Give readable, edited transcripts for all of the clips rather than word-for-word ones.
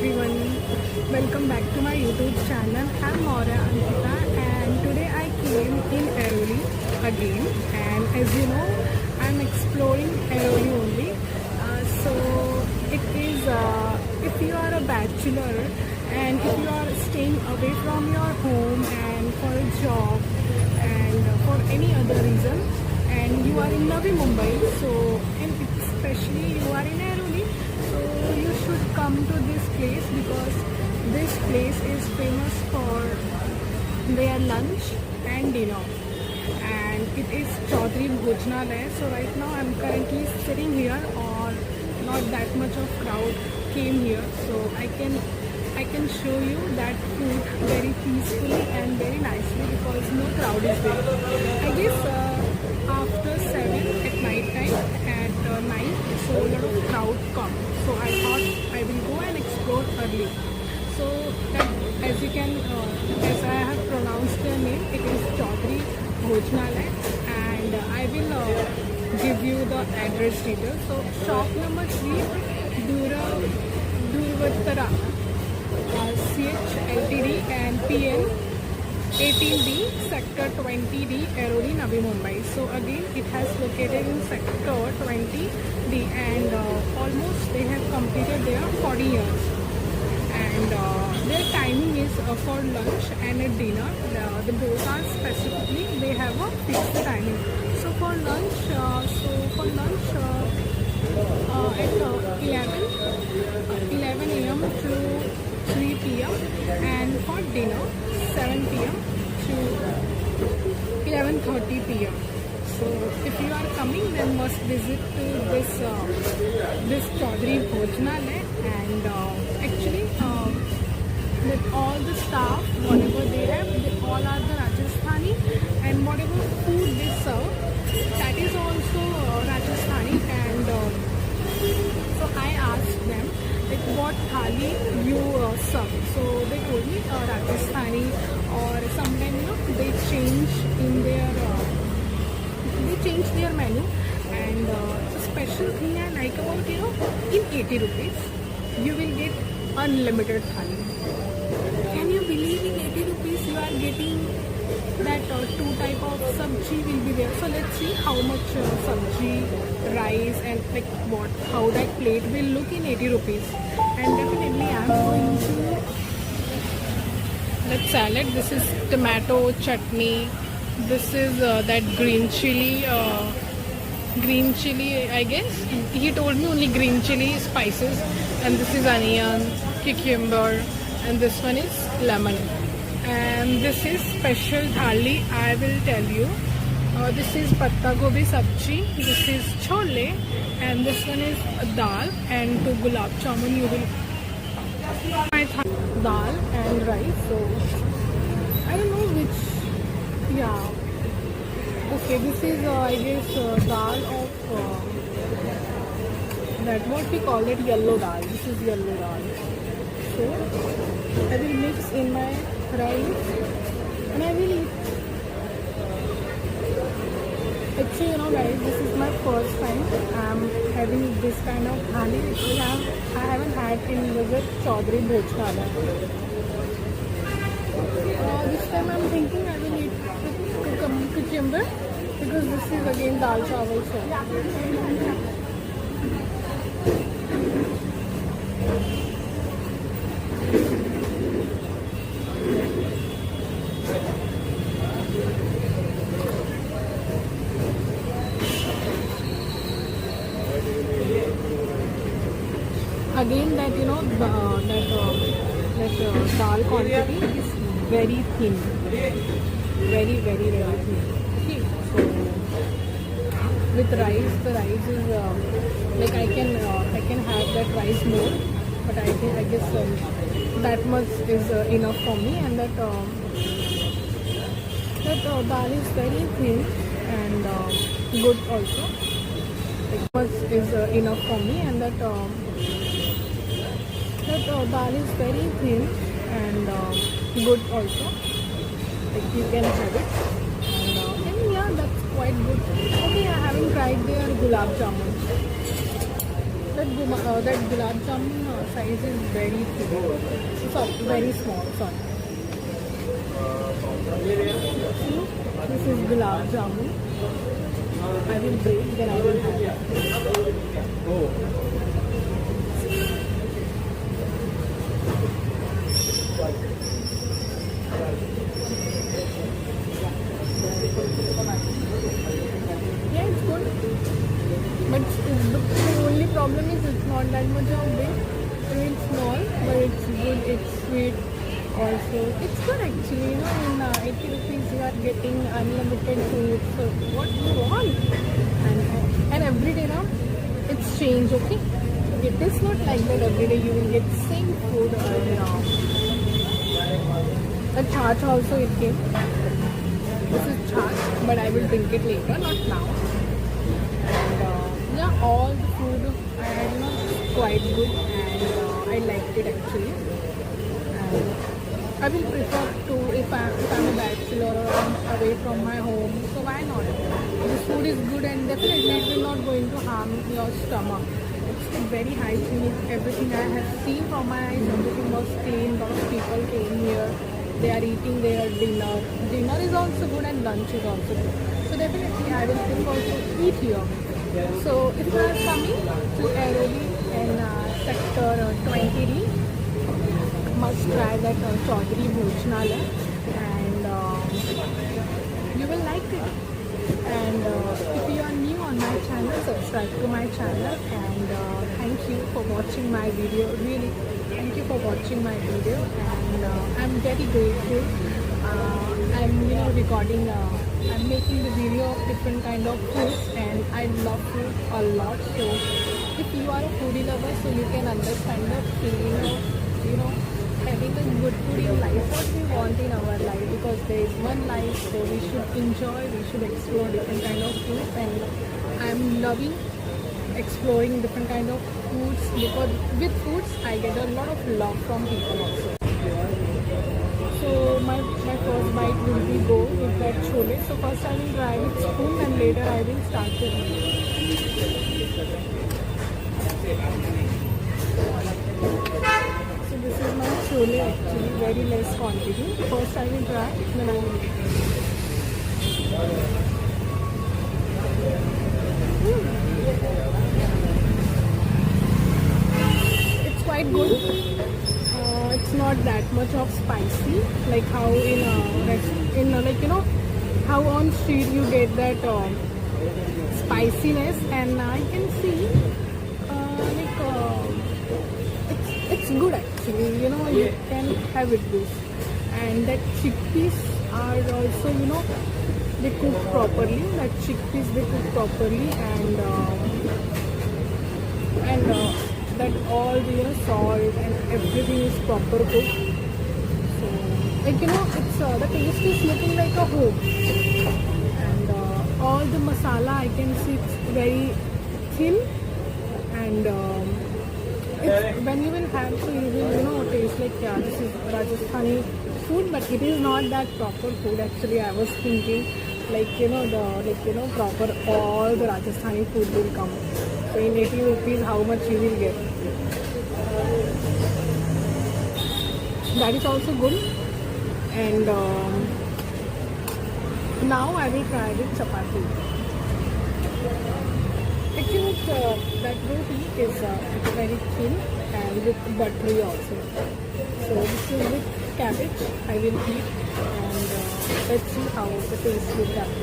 everyone, welcome back to my YouTube channel. I'm Maurya Ankita and today I came in Airoli again, and as you know I'm exploring Airoli only. So it is if you are a bachelor and if you are staying away from your home and for a job and for any other reason, and you are in Navi Mumbai, so and especially you are in Airoli, so you should come to this place because this place is famous for their lunch and dinner, and it is Chaudhary Bhojnalaya. So right now I'm currently sitting here, or not that much of crowd came here, so I can show you that food very peacefully and very nicely because no crowd is there. I guess after 7 at night time, at 9, so a lot of crowd come. So I thought I will go and explore early. So that, as you can, as I have pronounced their name, it is Chaudhary Bhojnalaya, and I will give you the address details. So shop number 3, Durvattara, CH Ltd and PN 18D, Sector 20D, Airoli, Navi Mumbai. So again, it has located in Sector 20D, and almost they have completed their 40 years. And their timing is for lunch and at dinner. The both are specifically, they have a fixed timing. So for lunch, at 11 a.m. to 3 p.m. and for dinner 7 p.m. to 11:30 p.m. So if you are coming, then must visit to this Chaudhary Bhojnalaya, and actually with all the staff, whatever they have, they all are the Rajasthani, and whatever food they serve, that is also Rajasthani. And so I asked them like what thali you serve. So they told me Rajasthani, or sometimes they change in their menu. And the special thing I like about in 80 rupees you will get unlimited thali. Can you believe in 80 rupees you are getting that 2 type of sabji will be there? So let's see how much sabji, rice, and like how that plate will look in 80 rupees. And definitely I'm going to that salad. This is tomato chutney. This is that green chili I guess. He told me only green chili spices, and this is onion, cucumber, and this one is lemon. And this is special thali, I will tell you. This is patta gobi sabji, this is chole, and this one is dal, and to gulab jamun you will my dal and rice. So I don't know which, yeah. Okay, this is I guess dal of that what we call it, yellow dal. This is yellow dal. So I will mix in my rice and I will eat. Actually, guys, this is my first time I'm having this kind of thali, because I haven't had in visit Chaudhary Bhojnalaya. This time I'm thinking I will eat cucumber, because this is again dal chawal. So again that dal quantity is very thin, very very thin. Okay, so with rice, the rice is like I can have that rice more, but I guess that much is enough for me. And that dal is very thin and good also. That much is enough for me, and that dal is very thin and good also. Like you can have it, and yeah, that's quite good. Okay, I haven't tried their gulab jamun. that gulab jamun size is very thin. Sorry, very small. Sorry. See, this is gulab jamun. I will break, then I will have it. Yeah, it's good. But the only problem is it's not that much of big. It's small, but it's good. It's sweet. Also, it's good actually. You know, in 80 rupees you are getting unlimited food. So what do you want? And every day now, it's change. Okay, it is not like that every day you will get same food. The chaat also it came. This is chaat, but I will drink it later, not now. And yeah, all the food I had, quite good, and I liked it actually. And I will prefer to if I'm a bachelor or I'm away from my home, so why not? This food is good and definitely it will not going to harm your stomach. It's very hygienic. Everything I have seen from my eyes, everything was clean. A lot of people came here. They are eating their dinner. Dinner is also good and lunch is also good. So definitely I will prefer to eat here. So if you are coming to Airoli in sector 20D, must try that Chaudhary Bhojnalaya, and you will like it. And if you are new on my channel, subscribe to my channel, and thank you for watching my video. Really, thank you for watching my video, and I'm very grateful. I'm recording. I'm making the video of different kind of foods, and I love food a lot. So if you are a foodie lover, so you can understand the feeling of having a good food in life. What we want in our life, because there is one life, so we should enjoy. We should explore different kind of foods, and I'm loving exploring different kind of foods, because with foods I get a lot of love from people also. So my first bite will be go with that chole. So first I will try with spoon, and later I will start to eat. So this is my chole actually, very less quantity. First I will try, then I will eat. It's quite good. It's not that much of spicy, like how how on street you get that spiciness, and I can see it's good actually. You can have it this, and that chickpeas are also they cook properly. That chickpeas they cook properly, and that all the salt and everything is proper cooked. So it's the taste is looking like a home, and all the masala I can see it's very thin, and when you will have, so you will taste like, yeah, this is Rajasthani food, but it is not that proper food actually. I was thinking proper all the Rajasthani food will come. So in 80 rupees, how much you will get? That is also good. And now I will try with chapati. Actually, that roti is very thin and with buttery also. So this is with cabbage I will eat, and let's see how the taste will come.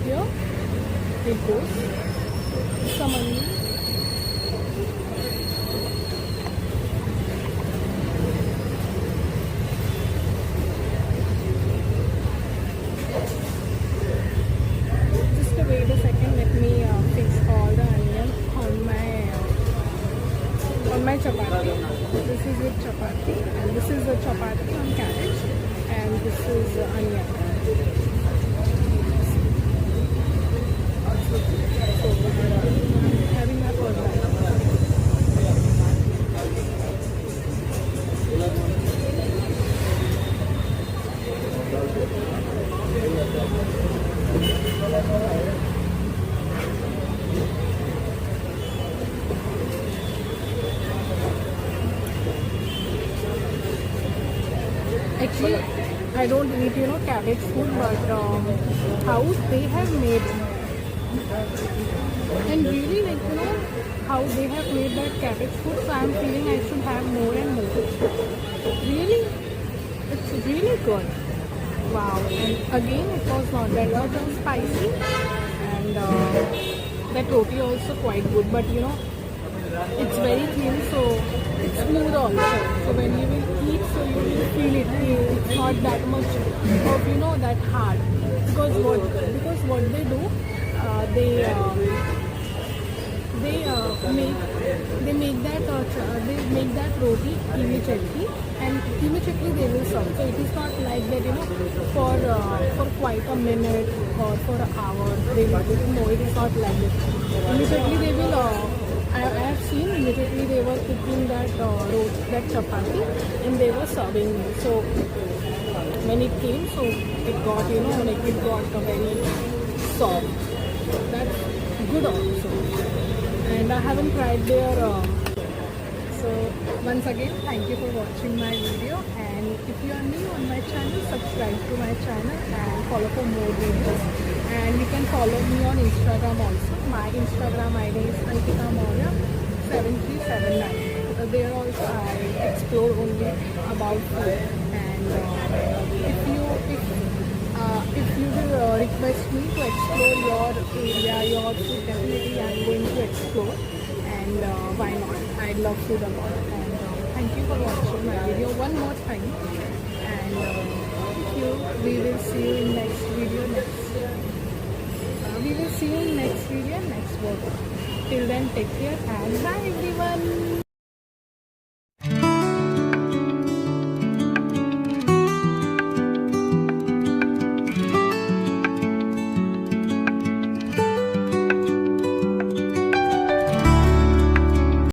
Here it goes. Some onion. Just wait a second. Let me fix all the onion on my chapati. This is with chapati, and this is a chapati on cabbage, and this is onion. So having my first bite. Actually, I don't eat, cabbage food, but how they have made, and really, like, how they have made that cabbage food, so I'm feeling I should have more and more. Really, it's really good. Wow. And again, it was not that much of spicy, and that roti also quite good, but it's very thin, so it's smooth also. So when you will eat, so you will feel it. It's not that much of that hard, because what they do, they make that roti immediately, and immediately they will serve. So it is not like that for quite a minute or for an hour they will cook. No, it is not like that. Immediately they will. I have seen immediately they were cooking that that chapati, and they were serving me. So when it came, so it got it got a very soft. That's good also. And I haven't tried their so once again, thank you for watching my video, and if you are new on my channel, subscribe to my channel and follow for more videos. And you can follow me on Instagram also. My Instagram ID is Ankita Maurya 7379. There also I explore only about food, and if you will request me to explore your area, your food, definitely I'm going to explore. And why not? I love food a lot. And thank you for watching my video one more time. And thank you. We will see you in next video next. We will see you in next video next work. Till then, take care and bye everyone.